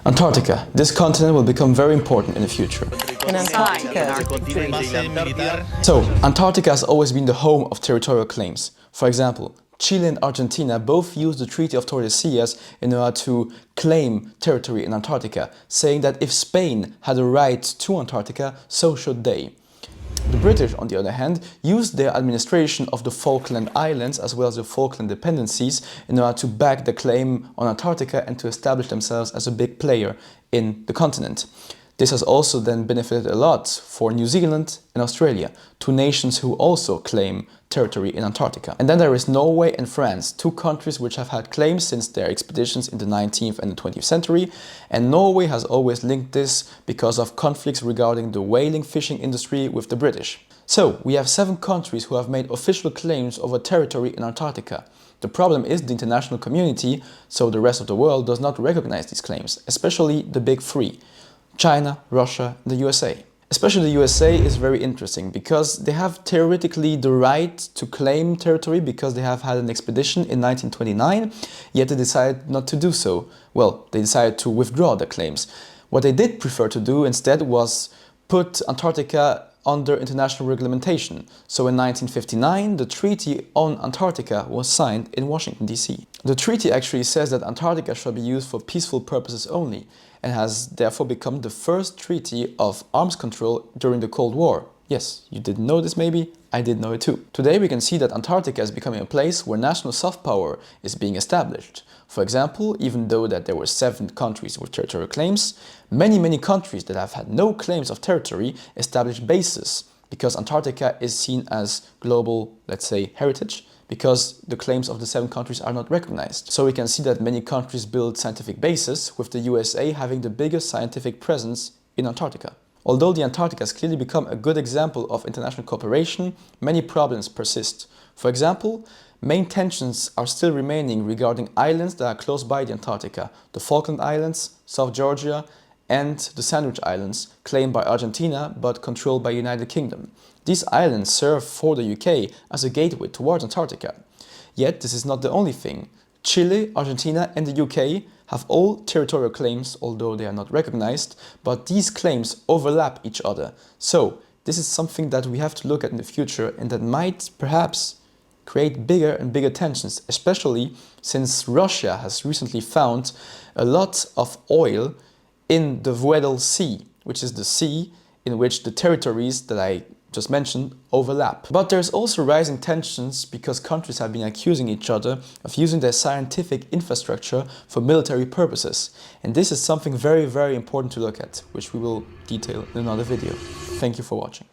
Antarctica. This continent will become very important in the future. In Antarctica. So, Antarctica has always been the home of territorial claims. For example, Chile and Argentina both used the Treaty of Tordesillas in order to claim territory in Antarctica, saying that if Spain had a right to Antarctica, so should they. The British, on the other hand, used their administration of the Falkland Islands as well as the Falkland dependencies in order to back the claim on Antarctica and to establish themselves as a big player in the continent. This has also then benefited a lot for New Zealand and Australia, two nations who also claim territory in Antarctica. And then there is Norway and France, two countries which have had claims since their expeditions in the 19th and the 20th century. And Norway has always linked this because of conflicts regarding the whaling fishing industry with the British. So, we have 7 countries who have made official claims over territory in Antarctica. The problem is the international community, so the rest of the world, does not recognize these claims, especially the big 3. China, Russia, and the USA. Especially the USA is very interesting because they have theoretically the right to claim territory because they have had an expedition in 1929, yet they decided not to do so. Well, they decided to withdraw their claims. What they did prefer to do instead was put Antarctica under international reglementation. So in 1959, the Treaty on Antarctica was signed in Washington, D.C. The treaty actually says that Antarctica shall be used for peaceful purposes only, and has therefore become the first treaty of arms control during the Cold War. Yes, you didn't know this maybe? I did know it too. Today we can see that Antarctica is becoming a place where national soft power is being established. For example, even though that there were 7 countries with territorial claims, many countries that have had no claims of territory established bases, because Antarctica is seen as global, let's say, heritage, because the claims of the 7 countries are not recognized. So we can see that many countries build scientific bases, with the USA having the biggest scientific presence in Antarctica. Although the Antarctica has clearly become a good example of international cooperation, many problems persist. For example, main tensions are still remaining regarding islands that are close by the Antarctica: the Falkland Islands, South Georgia, and the Sandwich Islands, claimed by Argentina but controlled by the United Kingdom. These islands serve for the UK as a gateway towards Antarctica. Yet this is not the only thing. Chile, Argentina and the UK have all territorial claims, although they are not recognized, but these claims overlap each other. So this is something that we have to look at in the future and that might perhaps create bigger and bigger tensions, especially since Russia has recently found a lot of oil in the Weddell Sea, which is the sea in which the territories that I just mentioned overlap. But there's also rising tensions because countries have been accusing each other of using their scientific infrastructure for military purposes. And this is something very important to look at, which we will detail in another video. Thank you for watching.